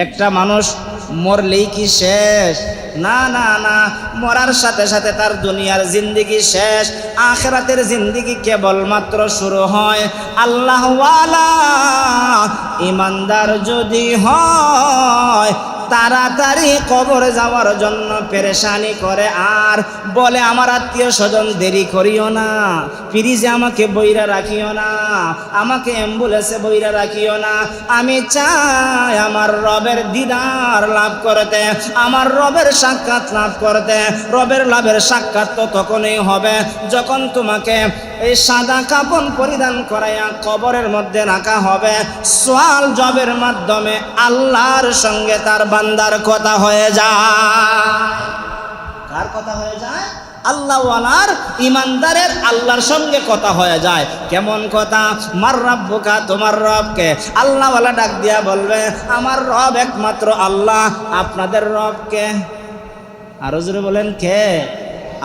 একটা মানুষ মরলেই কি শেষ? না না না, মরার সাথে সাথে তার দুনিয়ার জিন্দেগি শেষ, আখিরাতের জিন্দেগি কেবলমাত্র শুরু হয়। আল্লাহওয়ালা ইমানদার যদি হয় তাড়াতাড়ি কবরে যাওয়ার জন্য পেরেশানি করে আর বলে আমার আত্মীয় স্বজন দেরি করিও না, ফ্রিজে আমাকে বইরা রাখিও না, আমাকে অ্যাম্বুলেন্সে বইরা রাখিও না, আমি চাই আমার রবের দিদার লাভ করতে, আমার রবের সাক্ষাৎ লাভ করতে। রবের লাভের সাক্ষাৎ তো তখনই হবে যখন তোমাকে এই সাদা কাপড় পরিধান করাইয়া কবরের মধ্যে রাখা হবে। সওয়াল জবের মাধ্যমে আল্লাহর সঙ্গে তার বান্দার কথা হয়ে যায়। কার কথা হয়ে যায়? আল্লাহওয়ালার, ইমানদারের আল্লাহর সঙ্গে কথা হয়ে যায়। কেমন কথা? মার রাব্বুকা, তোমার রবকে। আল্লাহওয়ালা ডাক দিয়া বলবে আমার রব একমাত্র আল্লাহ। আপনাদের রবকে? আরো জোরে বলেন কে?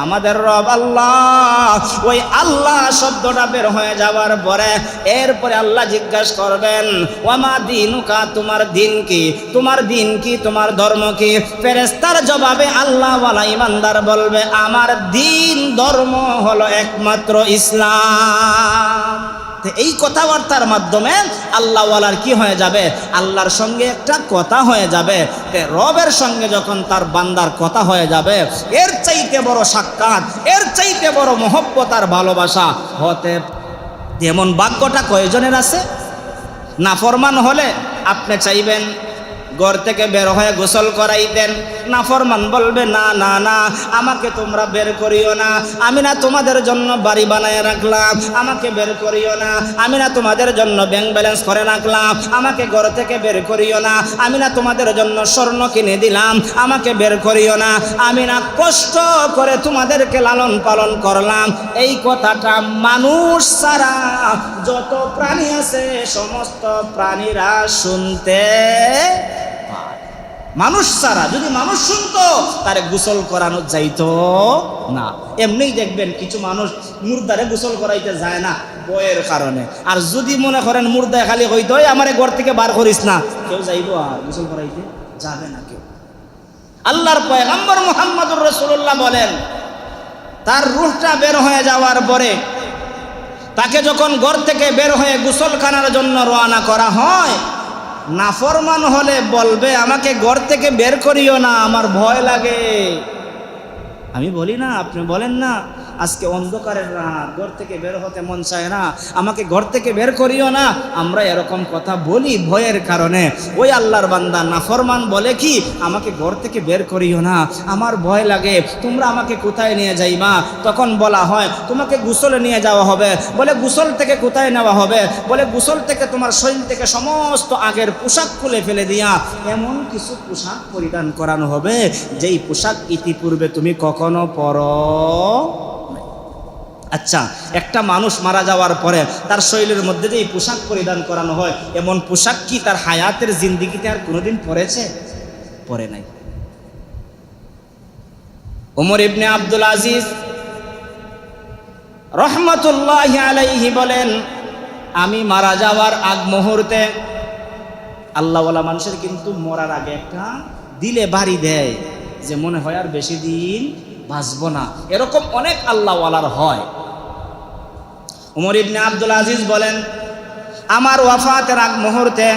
আমাদের রব আল্লাহ। ওই আল্লাহ শব্দটা বের হয়ে যাওয়ার পরে এরপরে আল্লাহ জিজ্ঞাসা করবেন ওয়ামা দিনুকা, তোমার দিন কি, তোমার দিন কি, তোমার ধর্ম কি? ফেরেশতার জবাবে আল্লাহওয়ালা ইমানদার বলবে আমার দিন ধর্ম হলো একমাত্র ইসলাম। এই কথাবার্তার মাধ্যমে আল্লাহওয়ালার কি হয়ে যাবে? আল্লাহর সঙ্গে একটা কথা হয়ে যাবে। রবের সঙ্গে যখন তার বান্দার কথা হয়ে যাবে, এর চাইতে বড় সাক্ষাৎ, এর চাইতে বড় মহব্বত আর ভালোবাসা হতে এমন ভাগ্যটা কয়জনের আছে? নাফরমান হলে আপনি চাইবেন ঘর থেকে বের হয়ে গোসল করাইতেন, নাফরমান বলবে না না না, আমাকে তোমরা বের করিও না, আমি না তোমাদের জন্য বাড়ি বানায় রাখলাম, আমাকে বের করিও না, আমি না তোমাদের জন্য ব্যাংক ব্যালেন্স করে রাখলাম, আমাকে ঘর থেকে বের করিও না, আমি না তোমাদের জন্য স্বর্ণ কিনে দিলাম, আমাকে বের করিও না, আমি না কষ্ট করে তোমাদেরকে লালন পালন করলাম। এই কথাটা মানুষ ছাড়া যত প্রাণী আছে সমস্ত প্রাণীরা শুনতে। মানুষ ছাড়া যদি মানুষ শুনতো তারে গোসল করানো যাইতো না। এমনিই দেখবেন কিছু মানুষ মুর্দারে গোসল করাইতে যায় না বয়ের কারণে। আর যদি মনে করেন মুর্দায় খালি হইতো আমারে ঘর থেকে বার করিস না, কেউ যাইবো আর গোসল করাইতে যাবে না কেউ। আল্লাহর পয়গম্বর মুহাম্মদুর রাসূলুল্লাহ বলেন তার রূহটা বের হয়ে যাওয়ার পরে তাকে যখন ঘর থেকে বের হয়ে গোসলখানার জন্য রওনা করা হয়, নাফরমান হলে বলবে আমাকে ঘর থেকে বের করিও না, আমার ভয় লাগে। আমি বলি না, আপনি বলেন না আজকে অন্ধকারের রাত, ঘর থেকে বের হতে মন চায় না, আমাকে ঘর থেকে বের করিও না। আমরা এরকম কথা বলি ভয়ের কারণে। ওই আল্লাহর বান্দা নাফরমান বলে কি আমাকে ঘর থেকে বের করিও না, আমার ভয় লাগে, তোমরা আমাকে কোথায় নিয়ে যাইবা? তখন বলা হয় তোমাকে গোসলে নিয়ে যাওয়া হবে। বলে গোসল থেকে কোথায় নেওয়া হবে? বলে গোসল থেকে তোমার শরীর থেকে সমস্ত আগের পোশাক খুলে ফেলে দিয়া এমন কিছু পোশাক পরিধান করানো হবে যেই পোশাক ইতিপূর্বে তুমি কখনো পরো। আচ্ছা, একটা মানুষ মারা যাওয়ার পরে তার শরীরের মধ্যে যে পোশাক পরিধান করানো হয়, এমন পোশাক কি তার হায়াতের জিন্দেগিতে আর কোনোদিন পরেছে? পরে নাই। ওমর ইবনে আব্দুল আজিজ রহমতুল্লাহি আলাইহি বলেন আমি মারা যাওয়ার আগ মুহূর্তে, আল্লাহওয়ালা মানুষের কিন্তু মরার আগে একটা দিলে বাড়ি দেয় যে মনে হয় আর বেশি দিন বাঁচবো না, এরকম অনেক আল্লাহওয়ালার হয়। ওমর ইবনে আব্দুল আজিজ বলেন আমার ওয়াফাতের আগ মুহূর্তে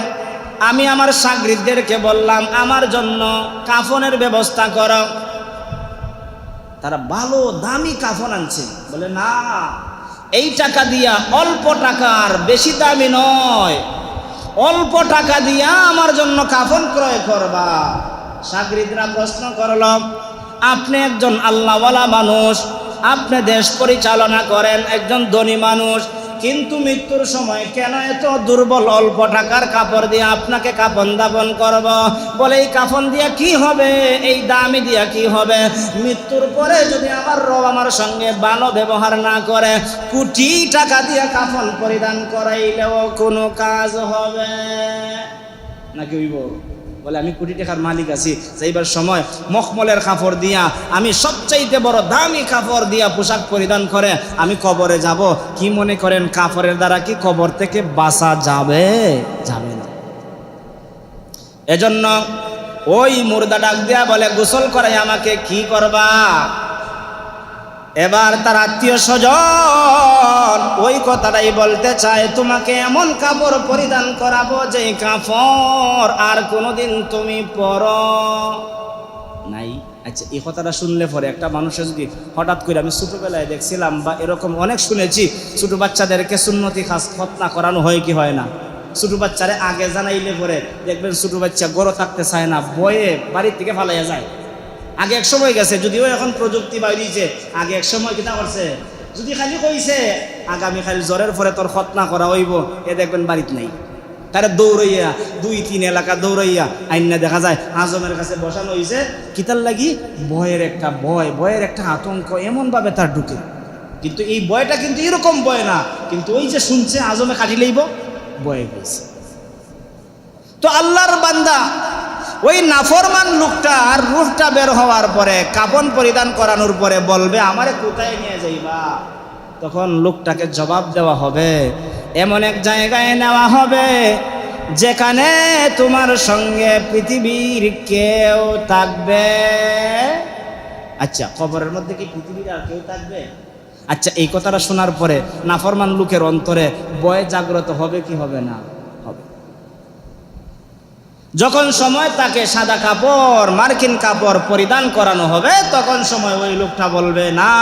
আমি আমার শাগরিদদেরকে বললাম আমার জন্য কাফনের ব্যবস্থা করো। তারা ভালো দামি কাফন আনছে। বলে না, এই টাকা দিয়া, অল্প টাকার, বেশি দামি নয়, অল্প টাকা দিয়া আমার জন্য কাফন ক্রয় করবা। শাগরিদরা প্রশ্ন করল আপনি একজন আল্লাহওয়ালা মানুষ, আপনি দেশ পরিচালনা করেন, একজন ধনী মানুষ, কিন্তু মৃত্যুর সময় কেন এত দুর্বল অল্প টাকার কাপড় দিয়ে আপনাকে কাফন দাফন করব? বলে এই কাফন দিয়া কি হবে, এই দামি দিয়া কি হবে? মৃত্যুর পরে যদি আমার রব আমার সঙ্গে ভালো ব্যবহার না করে, কোটি টাকা দিয়ে কাফন পরিধান করাইলেও কোনো কাজ হবে নাকি? হইব? বলে আমি কোটি টাকার মালিক আছি, সেইবার সময় মখমলের কাপড় দিয়া, আমি সবচাইতে বড় দামি কাপড় দিয়া পোশাক পরিধান করে আমি কবরে যাব। কি মনে করেন কাপড়ের দ্বারা কি কবর থেকে বাঁচা যাবে? যাবে না। এজন্য ওই মুর্দা ডাক দিয়া বলে, গোসল করাই আমাকে কি করবা? এবার তার আত্মীয় স্বজন ওই কথাটাই বলতে চায়, তোমাকে এমন কাপড় পরিধান করাবো যে কাপড় আর কোনোদিন তুমি পরো নাই। আচ্ছা, এই কথাটা শুনলে পরে একটা মানুষের যদি হঠাৎ করে, আমি ছোটোবেলায় দেখছিলাম বা এরকম অনেক শুনেছি, ছোটো বাচ্চাদেরকে সুন্নতি খাস খতনা করানো হয় কি হয় না? ছোটো বাচ্চারে আগে জানাইলে পরে দেখবেন ছোটো বাচ্চা গড় থাকতে চায় না, বয়ে বাড়ির থেকে ফালাইয়া যায়। আগে এক সময় গেছে, যদিও এখন প্রযুক্তি বাইরেছে, আগে এক সময় কিনা করছে, যদি খালি কইছে আগামীকাল জ্বরের পরে তোর খতনা করা হইব, এ দেখবেন বাড়িতে নাই, তারা দৌড়াইয়া 2-3 এলাকা দৌড়াইয়া আইনা দেখা যায় আজমের কাছে বসানো হয়েছে। কিতার লাগি? ভয়ের একটা আতঙ্ক এমনভাবে তার ঢুকে। কিন্তু এই ভয়টা কিন্তু এরকম ভয় না, কিন্তু ওই যে শুনছে আজমে কাটি লইব, ভয়ে গেছে। তো আল্লাহর বান্দা ওই নাফরমান লোকটার রূহটা বের হওয়ার পরে, কাফন পরিধান করানোর পরে বলবে, আমারে কোথায় নিয়ে যাইবা? তখন লোকটাকে জবাব দেওয়া হবে, এমন এক জায়গায় নেওয়া হবে যেখানে তোমার সঙ্গে পৃথিবীর কেউ থাকবে। আচ্ছা, কবরের মধ্যে কি পৃথিবীর আর কেউ থাকবে? আচ্ছা, এই কথাটা শোনার পরে নাফরমান লোকের অন্তরে ভয় জাগ্রত হবে কি হবে না? হবে। যখন সময় তাকে সাদা কাপড়, মার্কিন কাপড় পরিধান করানো হবে, তখন সময় ওই লোকটা বলবে, না,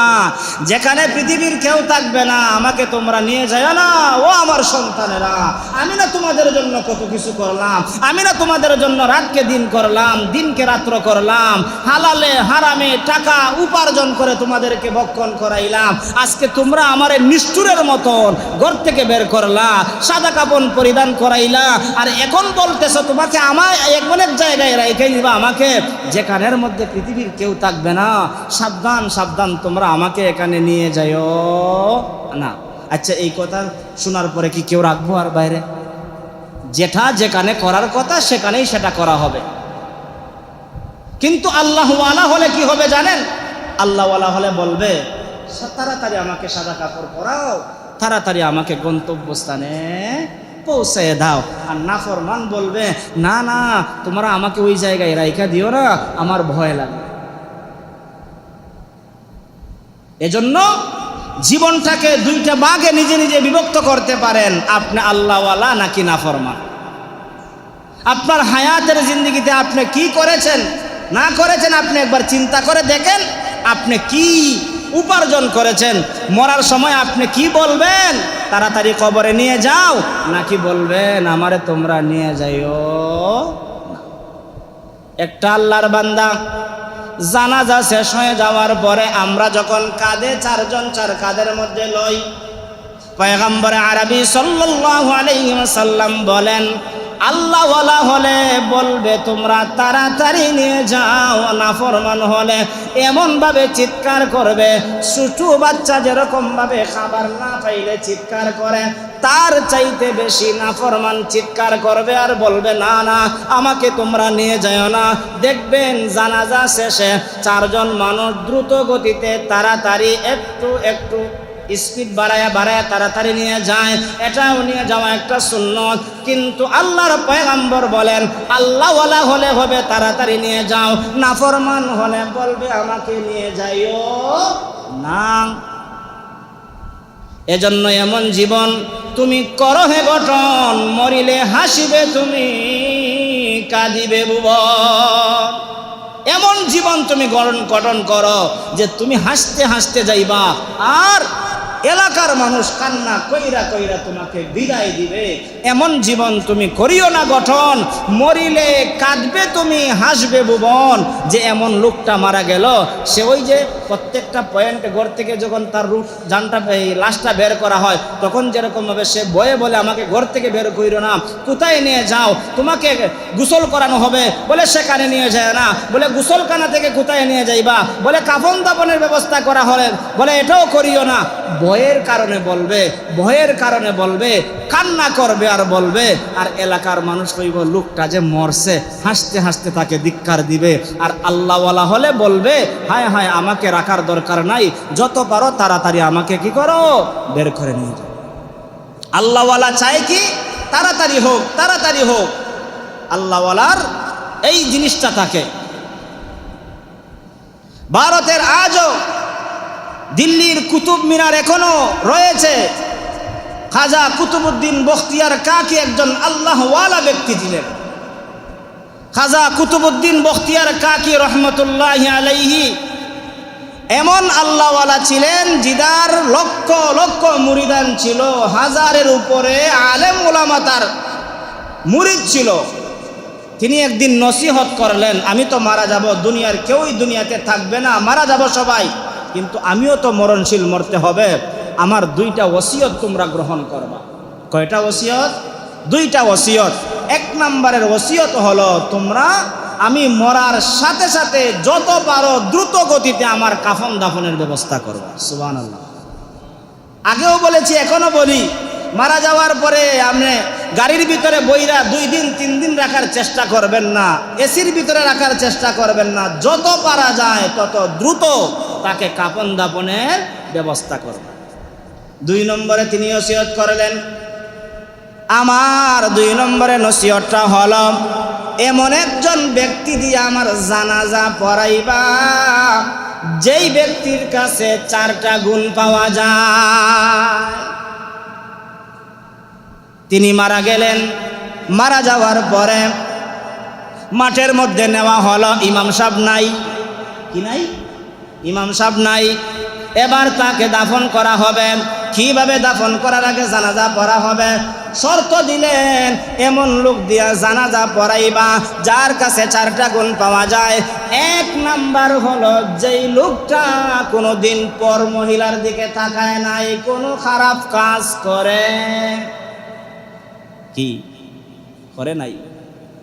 যেখানে পৃথিবীর কেউ থাকবে না আমাকে তোমরা নিয়ে যাও না। ও আমার সন্তানেরা, আমি না তোমাদের জন্য কত কিছু করলাম, আমি না তোমাদের জন্য রাতকে দিন করলাম, দিনকে রাত্র করলাম, হালালে হারামে টাকা উপার্জন করে তোমাদেরকে ভক্ষণ করাইলাম। আজকে তোমরা আমারে নিষ্ঠুরের মতন ঘর থেকে বের করলা, সাদা কাপড় পরিধান করাইলা, আর এখন বলতেছ তোমাকে আমার এমন এক জায়গায় রেখে দিবা আমাকে যেখানের মধ্যে পৃথিবীর কেউ থাকবে না। সাবধান সাবধান, তোমরা আমাকে এখানে নিয়ে যাও না। আচ্ছা, এই কথা শোনার পরে কি কেউ রাখবো আর বাইরে? যেটা যেখানে করার কথা সেখানেই সেটা করা হবে। কিন্তু আল্লাহওয়ালা হলে কি হবে জানেন? আল্লাহওয়ালা হলে বলবে, তাড়াতাড়ি আমাকে সাদা কাপড় পরাও, তাড়াতাড়ি আমাকে গন্তব্যস্থানে পৌঁছে দাও। আর নাফরমান বলবে, না না, তোমরা আমাকে ওই জায়গায় রাইখা দিও না, আমার ভয় লাগে। এজন্য জীবনটাকে দুইটা ভাগে নিজে নিজে বিভক্ত করতে পারেন, আপনি আল্লাহওয়ালা নাকি নাফরমান। আপনার হায়াতের জিন্দেগিতে আপনি কি করেছেন না করেছেন আপনি একবার চিন্তা করে দেখেন। আপনি কি উপার্জন করেছেন? মরার সময় আপনি কি বলবেন? তাড়াতাড়ি কবরে নিয়ে যাও, নাকি বলবেন আমারে তোমরা নিয়ে যাইও? একটা আল্লাহর বান্দা জানাজা শেষ হয়ে যাওয়ার পরে আমরা যখন কাঁধে চারজন, চার কাঁধের মধ্যে লই, পয়গম্বর আরবি সাল্লাল্লাহু আলাইহি ওয়াসাল্লাম বলেন, আল্লাহওয়ালা হলে বলবে তোমরা তাড়াতাড়ি নিয়ে যাও, নাফরমান হলে এমনভাবে চিৎকার করবে, ছোট বাচ্চা যেরকমভাবে খাবার না পাইলে চিৎকার করে, তার চাইতে বেশি নাফরমান চিৎকার করবে আর বলবে, না না, আমাকে তোমরা নিয়ে যাও না। দেখবেন জানাজা শেষে চারজন মানুষ দ্রুত গতিতে তাড়াতাড়ি একটু একটু স্পিড বাড়ায়া বাড়ায়া তাড়াতাড়ি নিয়ে যায়। এটাও নিয়ে যাওয়া একটা সুন্নত। কিন্তু আল্লাহর পয়গম্বর বলেন, আল্লাহওয়ালা হলে হবে তাড়াতাড়ি নিয়ে যাও, নাফরমান হলে বলবে আমাকে নিয়ে যাইও না। এজন্য এমন জীবন তুমি করো হে গঠন, মরিলে হাসিবে তুমি, কাঁদিবে ভুবন। এমন জীবন তুমি গঠন করো যে তুমি হাসতে হাসতে যাইবা, আর এলাকার মানুষ কান্না কইরা কইরা তোমাকে বিদায় দিবে। এমন জীবন তুমি করিও না গঠন, মরিলে কাঁদবে তুমি, হাসবে ভুবন। যে এমন লোকটা মারা গেল, সে ওই যে প্রত্যেকটা পয়েন্টে ঘর থেকে যখন তার জানটা লাশটা বের করা হয়, তখন যেরকমভাবে সে বয়ে বলে আমাকে ঘর থেকে বের কইরো না, কোথায় নিয়ে যাও, তোমাকে গোসল করানো হবে, বলে সেখানে নিয়ে যায় না, বলে গোসলখানা থেকে কোথায় নিয়ে যাইবা, বলে কাফন দাফনের ব্যবস্থা করা হলে, বলে এটাও করিও না। ভয়ের কারণে বলবে, ভয়ের কারণে বলবে, কান্না করবে আর বলবে। আর এলাকার মানুষ কইব লোকটা যে মরছে, হাসতে হাসতে তাকে ধিক্কার দিবে। আর আল্লাহওয়ালা হলে বলবে, হায় হায়, আমাকে রাখার দরকার নাই, যত পারো তাড়াতাড়ি আমাকে কি করো, বের করে নিয়ে যাও। আল্লাহওয়ালা চায় কি তাড়াতাড়ি হোক, তাড়াতাড়ি হোক। আল্লাহওয়ালার এই জিনিসটা থাকে। ভারতের আজও দিল্লির কুতুব মিনার এখনো রয়েছে। খাজা কুতুবউদ্দিন বখতিয়ার কাকি একজন আল্লাহওয়ালা ব্যক্তি ছিলেন। খাজা কুতুবউদ্দিন বখতিয়ার কাকি রহমতুল্লাহি আলাইহি এমন আল্লাহওয়ালা ছিলেন যিনার লক্ষ লক্ষ মুরিদান ছিল, হাজারের উপরে আলেম ওলামা তার মুরিদ ছিল। তিনি একদিন নসিহত করলেন, আমি তো মারা যাব, দুনিয়ার কেউই দুনিয়াতে থাকবে না, মারা যাব সবাই, কিন্তু আমিও তো মরণশীল, মরতে হবে। আমার দুইটা ওসিয়ত তোমরা গ্রহণ করবা। কয়টা ওসিয়ত? দুইটা ওসিয়ত। এক নম্বরের ওসিয়ত হলো, তোমরা আমি মরার সাথে সাথে যত পারো দ্রুত গতিতে আমার কাফন দাফনের ব্যবস্থা করবা। সুবহানাল্লাহ। আগেও বলেছি, এখনো বলি, মারা যাওয়ার পরে আপনি গাড়ির ভিতরে বইরা 2 দিন 3 দিন রাখার চেষ্টা করবেন না, এসির ভিতরে রাখার চেষ্টা করবেন না, যত পারা যায় তত দ্রুত তাকে কাফন দাফনের ব্যবস্থা করবেন। 2 নম্বরে তিনি ওসিয়ত করলেন, আমার 2 নম্বরে নসিহতটা হলো, এমন একজন ব্যক্তি দিয়ে আমার জানাজা পড়াইবা যেই ব্যক্তির কাছে 4টা গুণ পাওয়া যায়। তিনি মারা গেলেন। মারা যাওয়ার পরে মাঠের মধ্যে নেওয়া হলো, ইমাম সাহেব নাই। কি নাই? ইমাম সাহেব নাই। এবার তাকে দাফন করা হবে। কিভাবে দাফন করার আগে জানাজা পড়া হবে? শর্ত দিলেন, এমন লোক দিয়া জানাজা পড়াইবা যার কাছে 4টা গুণ পাওয়া যায়। 1 নাম্বার হলো, যেই লোকটা কোনোদিন পর মহিলার দিকে তাকায় নাই, কোনো খারাপ কাজ করে কি করে নাই,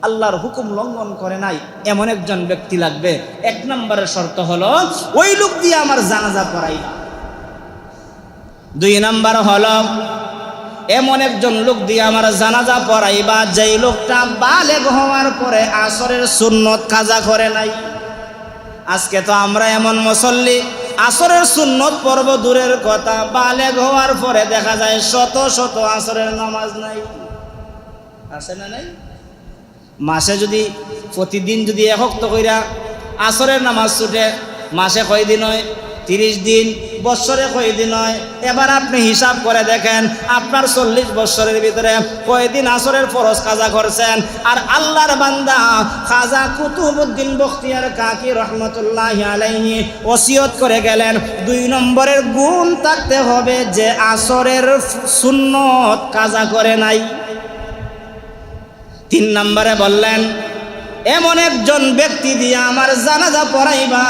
আল্লাহর হুকুম লঙ্ঘন করে নাই, এমন একজন ব্যক্তি লাগবে। 1 নম্বরের শর্ত হলো, ওই লোক দিয়ে আমার জানাজা পড়াইবা। 2 নাম্বার হলো, এমন একজন লোক দিয়ে আমার জানাজা পড়াইবা যেই লোকটা বালেগ হওয়ার পরে আসরের সুন্নত কাজা করে নাই। আজকে তো আমরা এমন মুসল্লি, আসরের সুন্নত পর্ব দূরের কথা, বালেগ হওয়ার পরে দেখা যায় শত শত আসরের নামাজ নাই। আছে না নাই? মাসে যদি প্রতিদিন যদি 1 ওয়াক্ত কইরা আসরের নামাজ ছুটে, মাসে কয়দিন হয়? 30 দিন। বছরে কয়দিন হয়? এবার আপনি হিসাব করে দেখেন, আপনার 40 বছরের ভিতরে কয়দিন আসরের ফরজ কাজা করছেন? আর আল্লাহর বান্দা খাজা কুতুবউদ্দিন বখতিয়ার কাকি রহমতুল্লাহি আলাইহি ওসিয়ত করে গেলেন, 2 নম্বরের গুণ থাকতে হবে যে আসরের সুন্নত কাজা করে নাই। 3 নম্বরে বললেন, এমন একজন ব্যক্তি দিয়ে আমার জানাজা পড়াইবা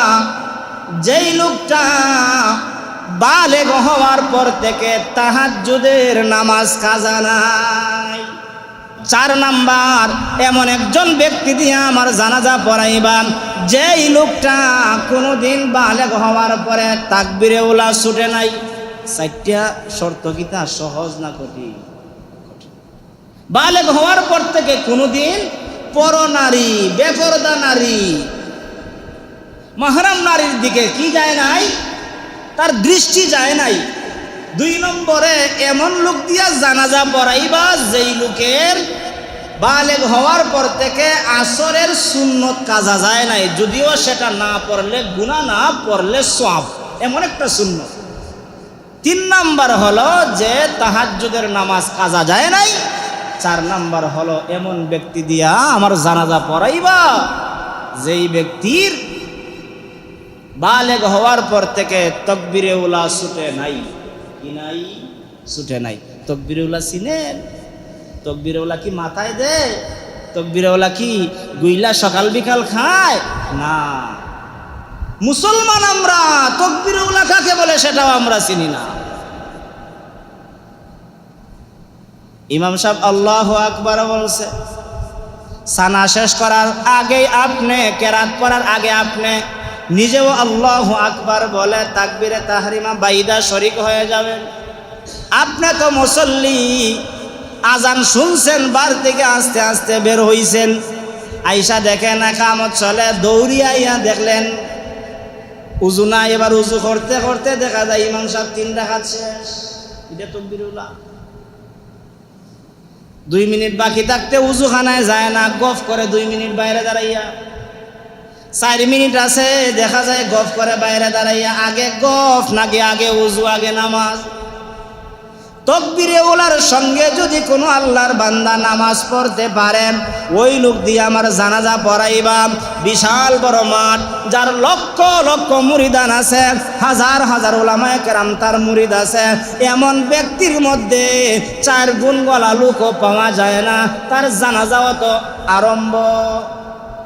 যেই লোকটা বালেগ হওয়ার পর থেকে তাহাজ্জুদের নামাজ কাজা নাই। 4 নাম্বার, এমন একজন ব্যক্তি দিয়ে আমার জানাজা পড়াইবা যেই লোকটা কোনোদিন বালেগ হওয়ার পরে তাকবীরে উলা ছুটে নাই। 4টা শর্ত কিতা সহজ না কঠিন? বালেগ হওয়ার পর থেকে কোনোদিন পর নারী, বেপরদা নারী, মাহরাম নারীর দিকে কি যায় নাই, তার দৃষ্টি যায় নাই। 2 নম্বরে, এমন লোক দিয়া জানাজা পড়াইবা যেই লোকের বালেগ হওয়ার পর থেকে আসরের সুন্নত কাজা যায় নাই, যদিও সেটা না পড়লে গুনাহ, না পড়লে সওয়াব, এমন একটা সুন্নত। 3 নাম্বার হলো যে তাহাজ্জুদের নামাজ কাজা যায় নাই। 4 নাম্বার হলো, এমন ব্যক্তি দিয়া আমার জানাজা পড়াইবা যেই ব্যক্তির বালেগ হওয়ার পর থেকে তাকবীরে উলা ছুটে নাই। কি নাই? ছুটে নাই। তাকবীরে উলা চিনেন? তাকবীরে উলা কি মাথায় দেয়? তাকবীরে উলা কি গুইলা সকাল বিকাল খায়? না। মুসলমান আমরা, তাকবীরে উলা কাকে বলে সেটাও আমরা চিনি না। ইমাম সাহেব আল্লাহু আকবার বলছে, সানা শেষ করার আগে আপনি, কেরাত পড়ার আগে আপনি নিজেও আল্লাহু আকবার বলে তাকবীরে তাহরিমা বাইদা শরীক হয়ে যাবেন। আপনি তো মুসল্লি, আজান শুনছেন, বার থেকে আস্তে আস্তে বের হইছেন, আইসা দেখেন একামত চলে, দৌড়িয়া দেখলেন উজু না। এবার উজু করতে করতে দেখা যায় ইমাম সাহেব 3 রাকাত শেষ। এটা তাকবীরে উলা। 2 মিনিট বাকি থাকতে উজুখানায় যায় না, গফ করে 2 মিনিট বাইরে দাঁড়াইয়া। 4 মিনিট আছে, দেখা যায় গফ করে বাইরে দাঁড়াইয়া। আগে গফ নাকি আগে উজু, আগে নামাজ? তকবীরে ওলার সঙ্গে যদি কোনো আল্লাহর বান্দা নামাজ পড়তে পারেন, ওই লোক দিয়ে আমার জানাজা পড়াইবা। বিশাল বড় মাঠ, যার লক্ষ লক্ষ মুরিদান আছে, হাজার হাজার উলামায়ে কেরাম তার মুরিদ আছে, এমন ব্যক্তির মধ্যে 4 গুণ গলা লোকও পাওয়া যায় না, তার জানাজাও তো আরম্ভ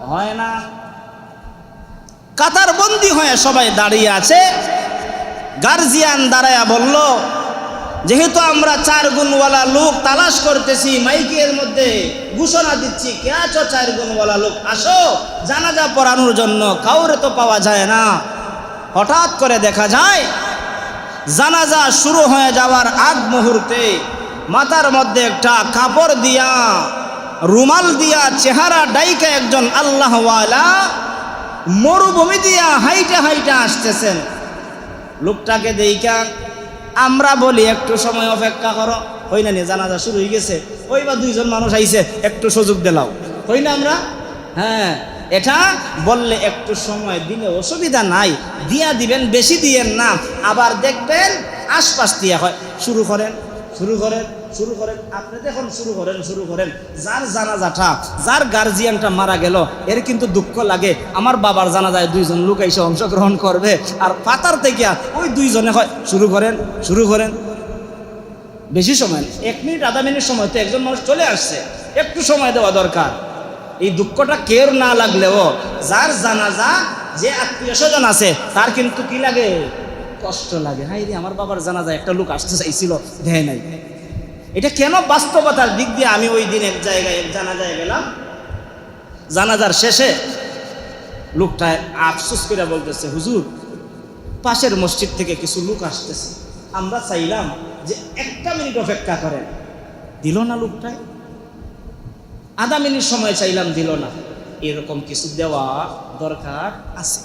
হয় না। কাতার বন্দি হয়ে সবাই দাঁড়িয়ে আছে। গার্জিয়ান দাঁড়ায়া বলল, যেহেতু আমরা 4 গুণওয়ালা লোক তালাশ করতেছি, মাইকের মধ্যে ঘোষণা দিচ্ছি, কে আছো 4 গুণওয়ালা লোক, আসো জানাজা পড়ানোর জন্য। কাউরে তো পাওয়া যায় না। হঠাৎ করে দেখা যায় জানাজা শুরু হয়ে যাওয়ার আগ মুহূর্তে মাথার মধ্যে একটা কাপড় দিয়া, রুমাল দিয়া চেহারা ডাইকা একজন আল্লাহওয়ালা মরুভূমি দিয়া হাইটা হাইটা আসতেছেন। লোকটাকে দেইকা আমরা বলি, একটু সময় অপেক্ষা করো। হই না, জানাজা শুরু হয়ে গেছে, ওই বা 2 জন মানুষ আইছে, একটু সুযোগ দিলাও, হই না আমরা? হ্যাঁ, এটা বললে একটু সময় দিলে অসুবিধা নাই, দিয়া দিবেন, বেশি দিয়েন না। আবার দেখবেন আশপাশ দিয়া হয়, শুরু করেন শুরু করেন শুরু করেন। আপনি দেখুন শুরু করেন। যার জানাজাটা, যার গার্জিয়ানটা মারা গেল, এর কিন্তু দুঃখ লাগে, আমার বাবার জানাজায় 2 জন লোক এসে অংশগ্রহণ করবে, আর পাতার থেকে ওই 2 জনে হয় শুরু করেন। বেশি সময়, 1 মিনিট আধা মিনিট সময় তো একজন মানুষ চলে আসছে, একটু সময় দেওয়া দরকার। এই দুঃখটা কেউ না লাগলেও যার জানাজা, যে আত্মীয় স্বজন আছে, তার কিন্তু কি লাগে, কষ্ট লাগে। হাই রে, আমার বাবার জানাজায় একটা লোক আসতে চাইছিল, দেয় নাই। এটা কেন বাস্তবতার দিক দিয়ে আমি ওই দিন এক জায়গায় এক জানাজায় গেলাম। জানাজার শেষে লোকটা আফসোস করে বলতেছে, হুজুর, পাশের মসজিদ থেকে কিছু লোক আসতেছে, আমরা চাইলাম যে 1 মিনিট অপেক্ষা করেন, দিল না লোকটায়। আধা মিনিট সময় চাইলাম, দিল না। এরকম কিছু দেওয়া দরকার আছে।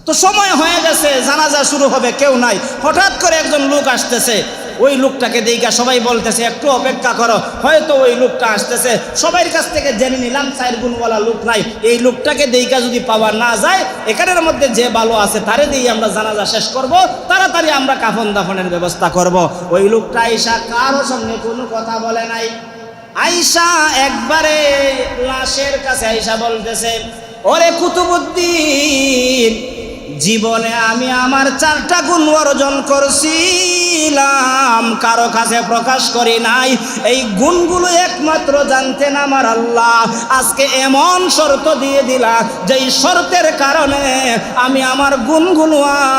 তো সময় হয়ে গেছে, জানাজা শুরু হবে, কেউ নাই। হঠাৎ করে একজন লোক আসতেছে, ওই লোকটাকে দেখা সবাই বলতেছে একটু অপেক্ষা করো, হয়তো ওই লোকটা আসতেছে। সবার কাছ থেকে জেনে নিলাম 4 গুণওয়ালা লোক নাই। এই লোকটাকে দেখা যদি পাওয়া না যায়, এখানের মধ্যে যে ভালো আছে তারে দিয়ে আমরা জানাজা শেষ করব, তাড়াতাড়ি আমরা কাফন দাফনের ব্যবস্থা করব। ওই লোকটা আইসা কারো সঙ্গে কোনো কথা বলে নাই, আইসা একবারে লাশের কাছে আইসা বলতেছে, ওরে কুতুবউদ্দিন, জীবনে আমি আমার 4টা গুণ অর্জন করছিলাম, কারো কাছে প্রকাশ করি নাই। এই গুণগুলো একমাত্র জানতেন আমার আল্লাহ। আজকে এমন শর্ত দিয়ে দিলা, যেই শর্তের কারণে আমি আমার গুণগুলো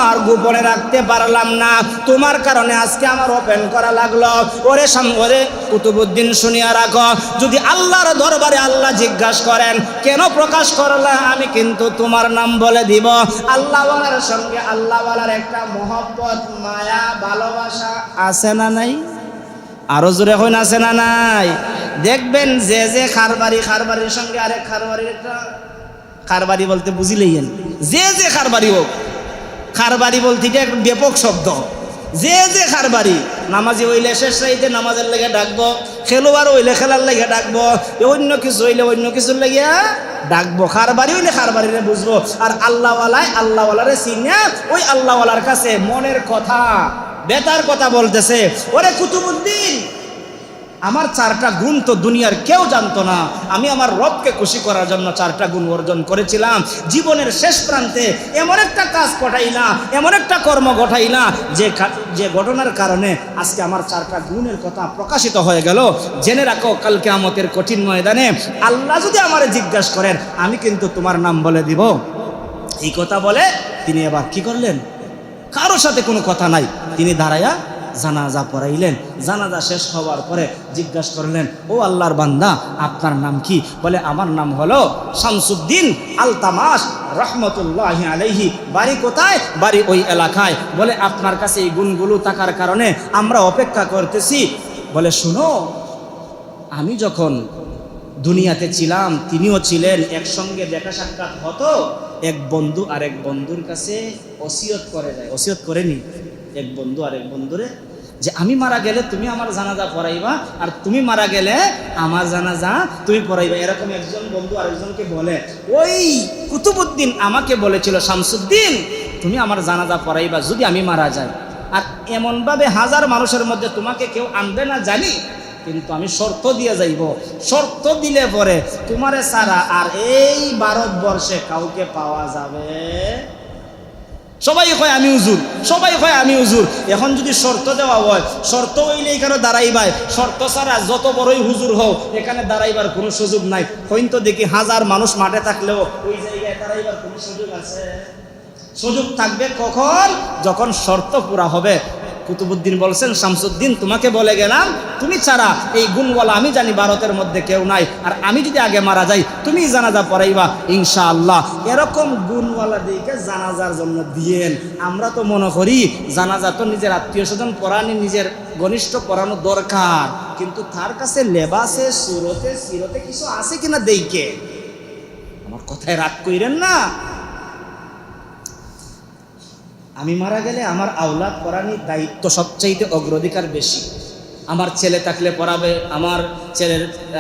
আর গোপনে রাখতে পারলাম না, তোমার কারণে আজকে আমার ওপেন করা লাগলো। ওরে ওরে কুতুবউদ্দিন, শুনিয়া রাখো, যদি আল্লাহর দরবারে আল্লাহ জিজ্ঞাসা করেন কেন প্রকাশ করলা, আমি কিন্তু তোমার নাম বলে দিব। আল্লাহওয়ালার সঙ্গে আল্লাহওয়ালার একটা মহব্বত, মায়া, ভালোবাসা আছে না নাই? আরো জোরে হইন, আছে না নাই? দেখবেন যে খারবারির সঙ্গে আরেক খারবারির একটা, খারবারি বলতে বুঝিলেন, যে খারবারি হোক, খারবারি বলতে এটা একটা ব্যাপক শব্দ। যে খারবারি, নামাজি হইলে শেষ রাইতে নামাজের লেগে ডাকবো, খেলোয়াড় হইলে খেলার লেগে ডাকবো, অন্য কিছু হইলে অন্য কিছুর লেগে ডাকবো। খারবারি হইলে খারবারিরে বুঝবো। আর আল্লাহওয়ালারে চিনা, ওই আল্লাহওয়ালার কাছে মনের কথা, বেতার কথা বলতেছে, ওরে কুতুবউদ্দিন, আমার 4টা গুণ তো দুনিয়ার কেউ জানতো না। আমি আমার রবকে খুশি করার জন্য 4টা গুণ অর্জন করেছিলাম। জীবনের শেষ প্রান্তে এমন একটা কাজ ঘটাই না, এমন একটা কর্ম ঘটাই না, যে ঘটনার কারণে আজকে আমার 4টা গুণের কথা প্রকাশিত হয়ে গেল। জেনে রাখো, কাল কিয়ামতের কঠিন ময়দানে আল্লাহ যদি আমারে জিজ্ঞাসা করেন, আমি কিন্তু তোমার নাম বলে দিব। এই কথা বলে তিনি এবার কি করলেন, কারোর সাথে কোনো কথা নাই, তিনি দাঁড়াইয়া জানাজা পড়াইলেন। জানাজা শেষ হওয়ার পরে জিজ্ঞাসা করলেন, ও আল্লাহর বান্দা, আপনার নাম কি? বলে, আমার নাম হলো শামসুদ্দিন আলতামাস রহমতুল্লাহি আলাইহি। বাড়ি কোথায়? বাড়ি ওই এলাকায়। বলে, আপনার কাছে এই গুণগুলো থাকার কারণে আমরা অপেক্ষা করতেছি। বলে, শুনো, আমি যখন দুনিয়াতে ছিলাম, তিনিও ছিলেন, একসঙ্গে দেখা সাক্ষাৎ হতো। এক বন্ধু আরেক বন্ধুর কাছে ওসিয়ত করে যায়, ওসিয়ত করেনি, এক বন্ধু আরেক বন্ধুরে যে আমি মারা গেলে তুমি আমার জানাজা পড়াইবা, আর তুমি মারা গেলে আমার জানাজা তুমি পড়াইবা। এরকম একজন বন্ধু আরেকজনকে বলে, ওই কুতুবউদ্দিন আমাকে বলেছিল শামসুদ্দিন তুমি আমার জানাজা পড়াইবা যদি আমি মারা যাই। আর এমনভাবে হাজার মানুষের মধ্যে তোমাকে কেউ আনবে না জানি, কিন্তু আমি শর্ত দিয়ে যাইব, শর্ত দিলে পরে তোমারে ছাড়া আর এই ভারতবর্ষে কাউকে পাওয়া যাবে। সবাই কয় আমি হুজুর, সবাই কয় আমি হুজুর। এখন যদি শর্ত দেওয়া হয়, শর্ত হইলে এখানে দাঁড়াইবাই, শর্ত ছাড়া যত বড়ই হুজুর হও এখানে দাঁড়াইবার কোনো সুযোগ নাই। হইতো দেখি হাজার মানুষ মাঠে থাকলেও ওই জায়গায় দাঁড়াইবার কোনো সুযোগ আছে? সুযোগ থাকবে কখন? যখন শর্ত পুরা হবে। কুতুবউদ্দিন বলছেন, শামসুদ্দিন তোমাকে বলে গেলাম তুমি ছাড়া এই গুণওয়ালা আমি জানি ভারতের মধ্যে কেউ নাই, আর আমি যদি আগে মারা যাই তুমি জানাজা পড়াইবা ইনশাআল্লাহ। এরকম গুণওয়ালা দিকে জানাজার জন্য দিয়েন। আমরা তো মনে করি জানাজা তো নিজের আত্মীয় স্বজন পড়ানি, নিজের ঘনিষ্ঠ পড়ানো দরকার, কিন্তু তার কাছে লেবাসে সুরতে সিরতে কিছু আছে কিনা দেইকে। আমার কথায় রাগ কইরেন না। আমি মারা গেলে আমার আওলাদ পড়ানির দায়িত্ব সবচাইতে অগ্রাধিকার বেশি। আমার ছেলে থাকলে পড়াবে,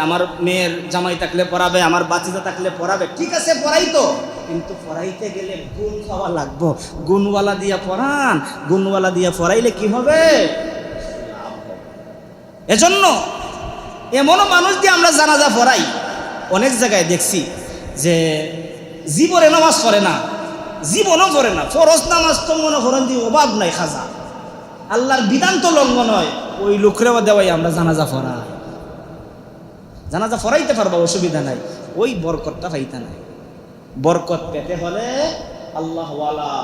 আমার মেয়ের জামাই থাকলে পড়াবে, আমার বাচ্চা থাকলে পড়াবে, ঠিক আছে পড়াই তো, কিন্তু পড়াইতে গেলে গুণ খাওয়া লাগবো। গুণওয়ালা দিয়া পড়ান, গুণওয়ালা দিয়া পড়াইলে কি হবে? এজন্য এমনও মানুষ দিয়ে আমরা জানাজা পড়াই, অনেক জায়গায় দেখছি যে জীবনে নামাজ পড়ে না, জীবনও করে না, ফরজ নামাজ তো মনে করেন যে অভাব নাই, খাজা আল্লাহর বিধান তো লঙ্ঘন হয়, ওই লোকরেও দেওয়াই আমরা জানাজা পড়াই। জানাজা পড়াইতে পারবো, অসুবিধা নাই, ওই বরকতটা পাইতে নাই। বরকত পেতে হলে আল্লাহওয়ালা,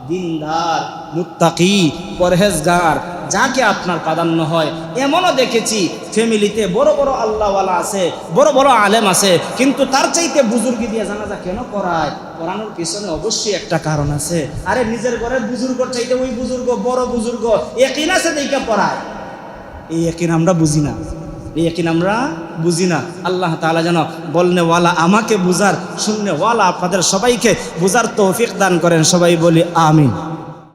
দিনদার, মুত্তাকি, পরহেজগার যাকে আপনার প্রাধান্য হয়। এমনও দেখেছি ফ্যামিলিতে বড় বড় আল্লাহওয়ালা আছে, বড় বড় আলেম আছে, কিন্তু তার চাইতে বুজুর্গি দিয়ে জানাজা কেন পড়ায়? পড়ানোর পিছনে অবশ্যই একটা কারণ আছে। আরে নিজের ঘরের বুজুর্গর চাইতে ওই বুজুর্গ বড় বুজুর্গ ইয়াকিন আছে দেখে পড়ায়। এই ইয়াকিন আমরা বুঝি না, এই ইয়াকিন আমরা বুঝি না। আল্লাহ তাআলা যেন বলনেওয়ালা আমাকে বুঝার, শুননেওয়ালা আপনাদের সবাইকে বুঝার তৌফিক দান করেন। সবাই বলি আমিন।